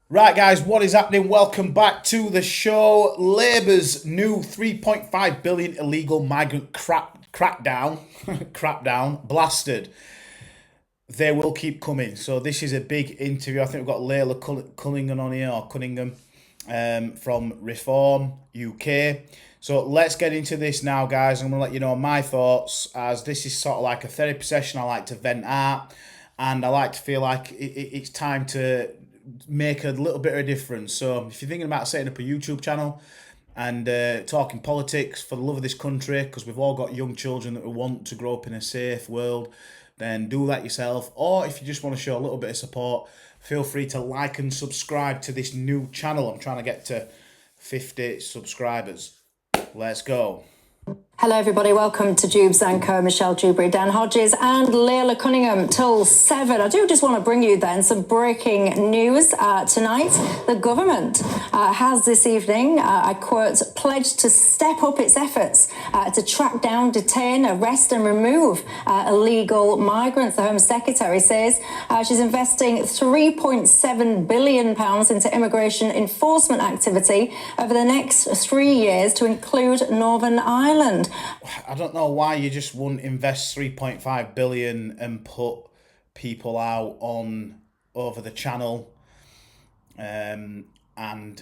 Right, guys, what is happening? Welcome back to the show. Labour's new 3.5 billion illegal migrant crackdown, crapdown, blasted. They will keep coming. So this is a big interview. I think we've got Layla Cunningham on here, or Cunningham, from Reform UK. So let's get into this now, guys. I'm going to let you know my thoughts, as this is sort of like a therapy session. I like to vent out, and I like to feel like it's time to make a little bit of a difference. So if you're thinking about setting up a YouTube channel and talking politics for the love of this country, because we've all got young children that we want to grow up in a safe world, then do that yourself. Or if you just want to show a little bit of support, feel free to like and subscribe to this new channel. I'm trying to get to 50 subscribers. Let's go. Hello everybody, welcome to Jubes and Co, Michelle Dewberry, Dan Hodges and Layla Cunningham till 7. I do just want to bring you then some breaking news tonight. The government has this evening, I quote, pledged to step up its efforts to track down, detain, arrest and remove illegal migrants. The Home Secretary says she's investing £3.7 billion into immigration enforcement activity over the next 3 years to include Northern Ireland. I don't know why you just wouldn't invest 3.5 billion and put people out on over the channel, and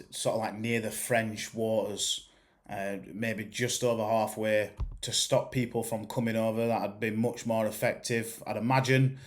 sort of like near the French waters, maybe just over halfway, to stop people from coming over. That'd be much more effective, I'd imagine,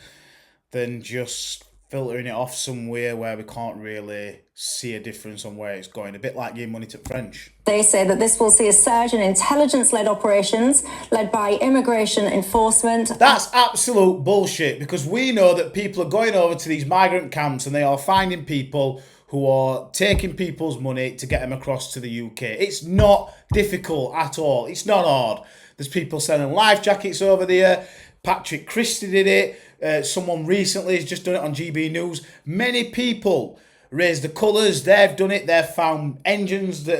than just filtering it off somewhere where we can't really see a difference on where it's going. A bit like giving money to French. They say that this will see a surge in intelligence-led operations led by immigration enforcement. That's absolute bullshit, because we know that people are going over to these migrant camps and they are finding people who are taking people's money to get them across to the UK. It's not difficult at all. It's not hard. There's people selling life jackets over there. Patrick Christie did it. Someone recently has just done it on GB News. Many people raise the colours. They've done it. They've found engines that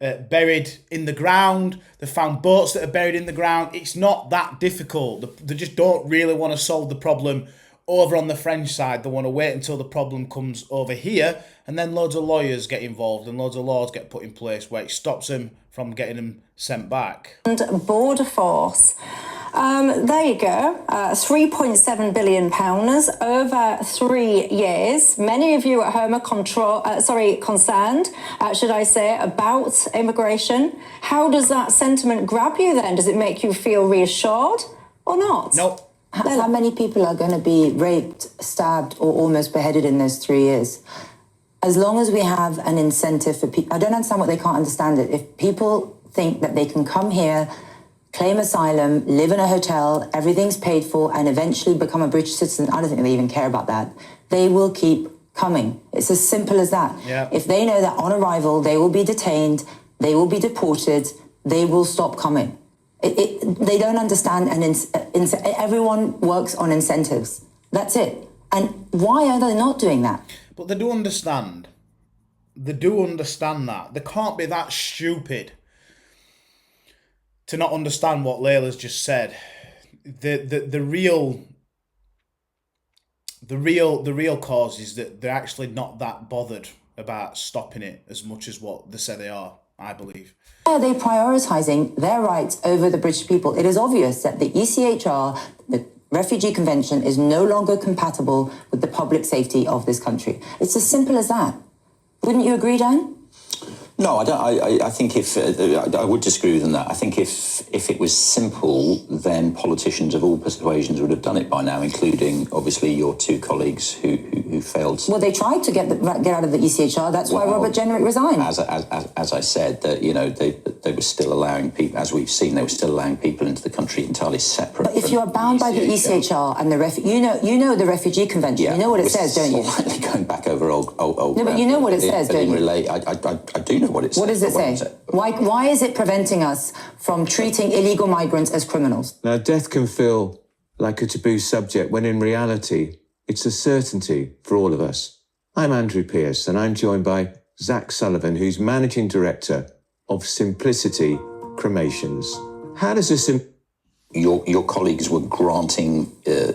are buried in the ground. They've found boats that are buried in the ground. It's not that difficult. They just don't really want to solve the problem over on the French side. They want to wait until the problem comes over here, and then loads of lawyers get involved and loads of laws get put in place where it stops them from getting them sent back. And Border Force. There you go, £3.7 billion over 3 years. Many of you at home are concerned, should I say, about immigration. How does that sentiment grab you then? Does it make you feel reassured or not? Nope. How many people are going to be raped, stabbed or almost beheaded in those 3 years? As long as we have an incentive for people, I don't understand what they can't understand it. If people think that they can come here, claim asylum, live in a hotel, everything's paid for, and eventually become a British citizen, I don't think they even care about that. They will keep coming. It's as simple as that. Yeah. If they know that on arrival, they will be detained, they will be deported, they will stop coming. They don't understand, and everyone works on incentives. That's it. And why are they not doing that? But they do understand. They do understand that. They can't be that stupid to not understand what Layla's just said. The real cause is that they're actually not that bothered about stopping it as much as what they say they are, I believe. Are they prioritising their rights over the British people? It is obvious that the ECHR, the Refugee Convention, is no longer compatible with the public safety of this country. It's as simple as that. Wouldn't you agree, Dan? No, I don't. I think I would disagree with them that. I think if it was simple, then politicians of all persuasions would have done it by now, including obviously your two colleagues who failed. Well, they tried to get out of the ECHR. That's why Robert Jenrick resigned. As I said, that they were still allowing people, as we've seen, they were still allowing people into the country entirely separate. But if you are bound by the ECHR and you know the Refugee Convention, yeah, you know what it says, don't you? Slightly going back over old. No, but you know what it says, don't you? I do know what it says. What does it say? Why is it preventing us from treating illegal migrants as criminals? Now, death can feel like a taboo subject when in reality, it's a certainty for all of us. I'm Andrew Pearce, and I'm joined by Zach Sullivan, who's Managing Director of Simplicity Cremations. How does your colleagues were granting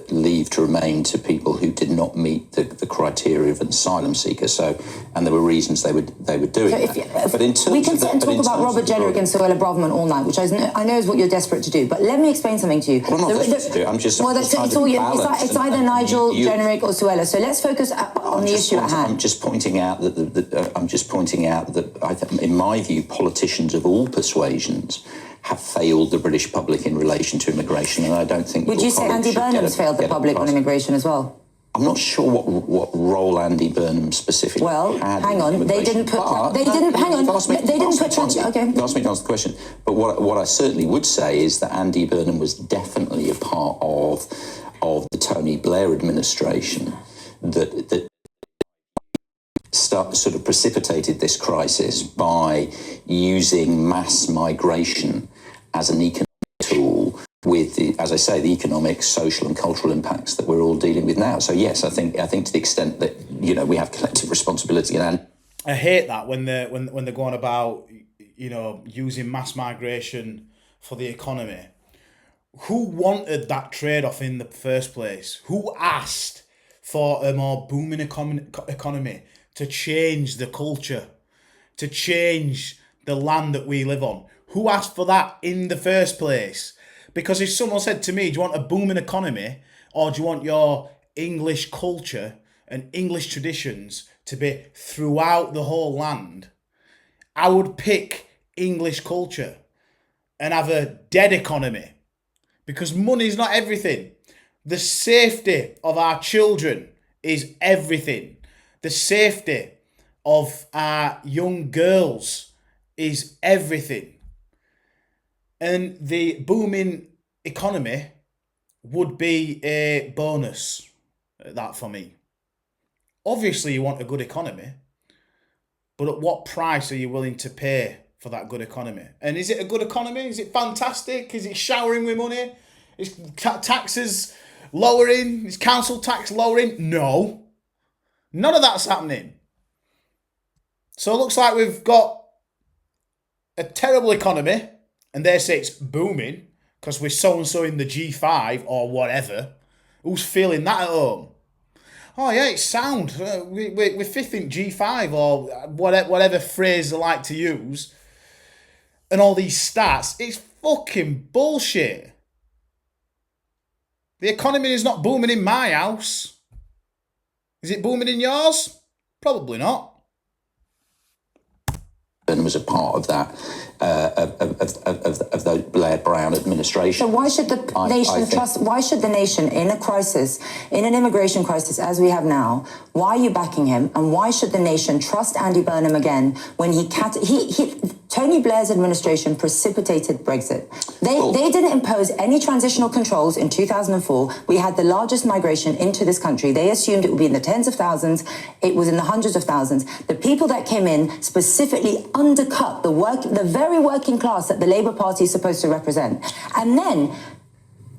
leave to remain to people who did not meet the criteria of an asylum seeker. So, and there were reasons they were doing that. But in terms we can sit and talk about Robert Jenrick and Suella Braverman all night, which I know is what you're desperate to do. But let me explain something to you. Well, I'm not desperate to do it. I'm just. Well, it's either Nigel, Jenrick, or Suella. So let's focus on the issue at hand. I'm just pointing out that in my view, politicians of all persuasions have failed the British public in relation to immigration, and I don't think. Would you say Andy Burnham's failed the public on immigration as well? I'm not sure what role Andy Burnham specifically had. Hang on, they didn't put. They didn't. Hang on, they didn't put. Okay. You asked me to answer the question, but what I certainly would say is that Andy Burnham was definitely a part of the Tony Blair administration that sort of precipitated this crisis by using mass migration as an economic tool with, as I say, the economic, social and cultural impacts that we're all dealing with now. So yes, I think to the extent that, we have collective responsibility. And I hate that when they're going about, using mass migration for the economy. Who wanted that trade-off in the first place? Who asked for a more booming economy to change the culture, to change the land that we live on? Who asked for that in the first place? Because if someone said to me, do you want a booming economy or do you want your English culture and English traditions to be throughout the whole land, I would pick English culture and have a dead economy, because money is not everything. The safety of our children is everything. The safety of our young girls is everything. And the booming economy would be a bonus, that for me. Obviously, you want a good economy, but at what price are you willing to pay for that good economy? And is it a good economy? Is it fantastic? Is it showering with money? Is taxes lowering? Is council tax lowering? No. None of that's happening. So it looks like we've got a terrible economy, and they say it's booming because we're so-and-so in the G5 or whatever. Who's feeling that at home? Oh yeah, it's sound. We're fifth in G5 or whatever phrase they like to use. And all these stats, it's fucking bullshit. The economy is not booming in my house. Is it booming in yours? Probably not. And was a part of that of the Blair Brown administration. So why should the nation trust? Why should the nation, in a crisis, in an immigration crisis as we have now, why are you backing him? And why should the nation trust Andy Burnham again when Tony Blair's administration precipitated Brexit? They didn't impose any transitional controls in 2004. We had the largest migration into this country. They assumed it would be in the tens of thousands. It was in the hundreds of thousands. The people that came in specifically undercut the very working class that the Labour Party is supposed to represent. And then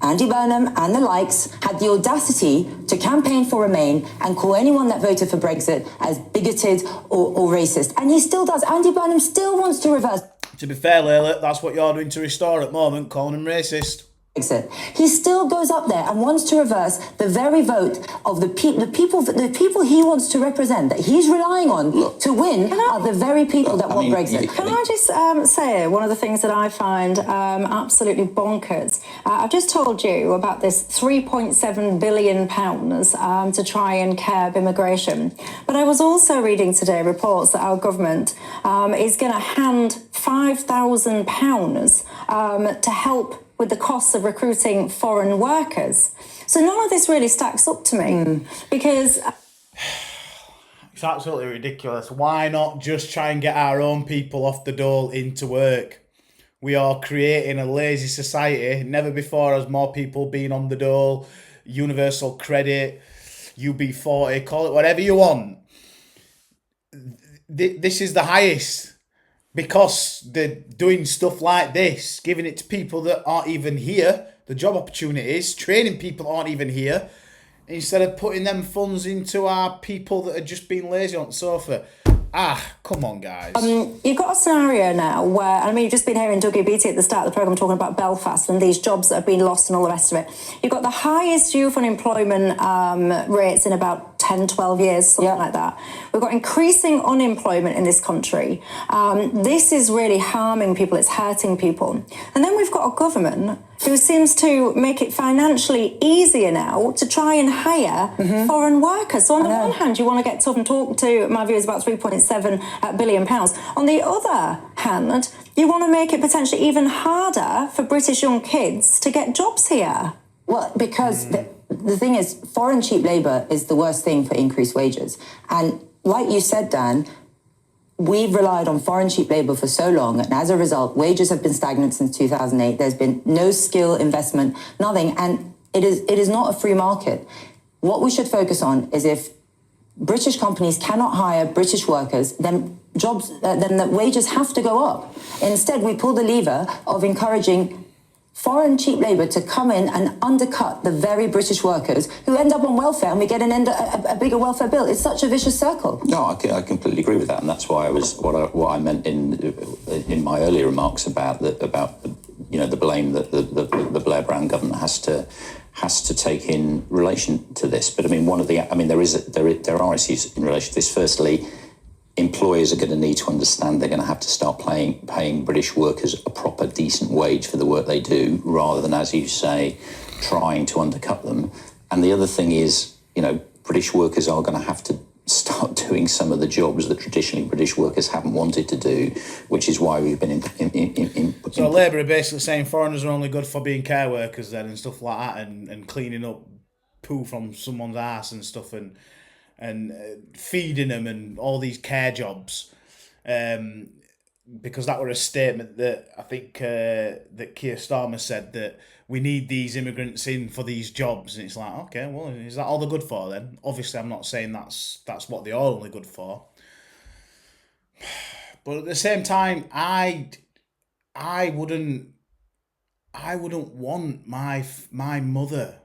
Andy Burnham and the likes had the audacity to campaign for Remain and call anyone that voted for Brexit as bigoted or racist. And he still does. Andy Burnham still wants to reverse. To be fair, Layla, that's what you're doing to Restore at the moment, calling him racist. Brexit. He still goes up there and wants to reverse the very vote of the people he wants to represent, that he's relying on to win, are the very people that want Brexit. Can I just say one of the things that I find absolutely bonkers? I've just told you about this £3.7 billion to try and curb immigration. But I was also reading today reports that our government is going to hand £5,000 to help with the costs of recruiting foreign workers. So none of this really stacks up to me because... It's absolutely ridiculous. Why not just try and get our own people off the dole into work? We are creating a lazy society. Never before has more people been on the dole. Universal credit, UB40, call it whatever you want. This is the highest. Because they're doing stuff like this, giving it to people that aren't even here, the job opportunities, training people that aren't even here, instead of putting them funds into our people that are just being lazy on the sofa. Come on, guys. You've got a scenario now where, I mean, you've just been hearing Dougie Beattie at the start of the programme talking about Belfast and these jobs that have been lost and all the rest of it. You've got the highest youth unemployment rates in about 10, 12 years, something like that. We've got increasing unemployment in this country. This is really harming people, it's hurting people. And then we've got a government who seems to make it financially easier now to try and hire foreign workers. So on the one hand, you want to get tough and talk to my viewers about £3.7 billion. On the other hand, you want to make it potentially even harder for British young kids to get jobs here. Well, because the thing is, foreign cheap labour is the worst thing for increased wages. And like you said, Dan, we've relied on foreign cheap labour for so long, and as a result, wages have been stagnant since 2008. There's been no skill investment, nothing, and it is not a free market. What we should focus on is if British companies cannot hire British workers, then the wages have to go up. Instead, we pull the lever of encouraging foreign cheap labour to come in and undercut the very British workers who end up on welfare, and we get a bigger welfare bill. It's such a vicious circle. No, I completely agree with that, and that's why I was what I meant in my earlier remarks about the blame that the Blair Brown government has to take in relation to this. But I mean, there are issues in relation to this. Firstly, employers are going to need to understand they're going to have to start paying British workers a proper, decent wage for the work they do, rather than, as you say, trying to undercut them. And the other thing is, British workers are going to have to start doing some of the jobs that traditionally British workers haven't wanted to do, which is why we've been So Labour are basically saying foreigners are only good for being care workers then and stuff like that, and cleaning up poo from someone's ass and stuff, and feeding them and all these care jobs, because that were a statement that I think that Keir Starmer said, that we need these immigrants in for these jobs, and it's like, okay, well, is that all they're good for then? Obviously, I'm not saying that's what they're only good for, but at the same time, I wouldn't want my mother,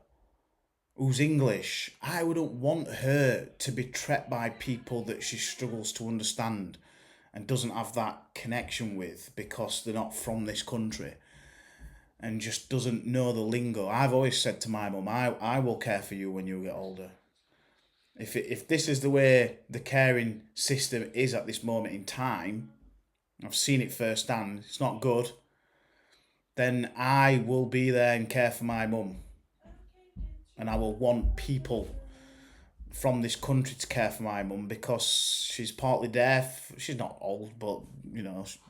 who's English, I wouldn't want her to be treated by people that she struggles to understand and doesn't have that connection with because they're not from this country and just doesn't know the lingo. I've always said to my mum, I will care for you when you get older. If this is the way the caring system is at this moment in time, I've seen it firsthand, it's not good, then I will be there and care for my mum. And I will want people from this country to care for my mum because she's partly deaf. She's not old, but,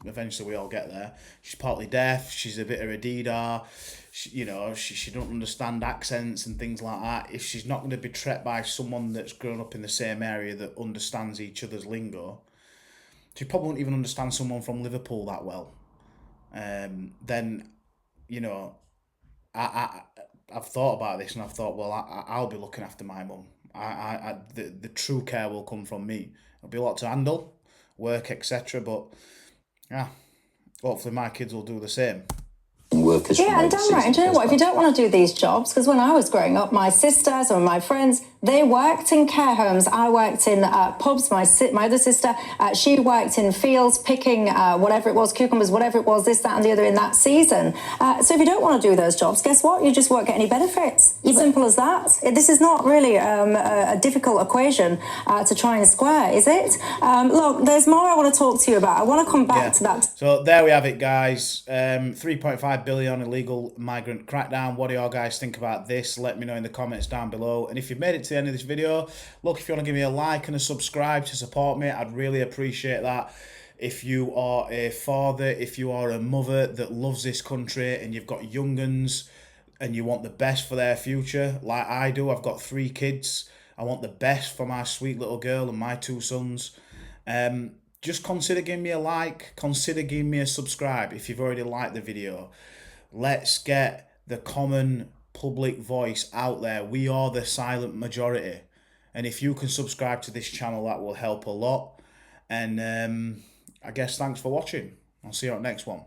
eventually we all get there. She's partly deaf. She's a bit of a deedar. She don't understand accents and things like that. If she's not going to be treated by someone that's grown up in the same area that understands each other's lingo, she probably won't even understand someone from Liverpool that well. Then, I've thought about this and I've thought, well, I'll be looking after my mum. The true care will come from me. It'll be a lot to handle, work, etc. But hopefully my kids will do the same. Workers. Yeah, and damn right. And do you know what? If you don't want to do these jobs, because when I was growing up, my sisters or my friends, they worked in care homes. I worked in pubs. My other sister, she worked in fields picking whatever it was, cucumbers, whatever it was, this, that, and the other in that season. So if you don't want to do those jobs, guess what? You just won't get any benefits. Simple as that. This is not really a difficult equation to try and square, is it? Look, there's more I want to talk to you about. I want to come back to that. So there we have it, guys. 3.5 billion illegal migrant crackdown. What do y'all guys think about this? Let me know in the comments down below. And if you've made it to the end of this video, look, if you want to give me a like and a subscribe to support me, I'd really appreciate that. If you are a father, if you are a mother that loves this country and you've got young uns and you want the best for their future, like I do, I've got 3 kids. I want the best for my sweet little girl and my 2 sons. Just consider giving me a like, consider giving me a subscribe if you've already liked the video. Let's get the common public voice out there. We are the silent majority. And if you can subscribe to this channel, that will help a lot. And I guess thanks for watching. I'll see you on the next one.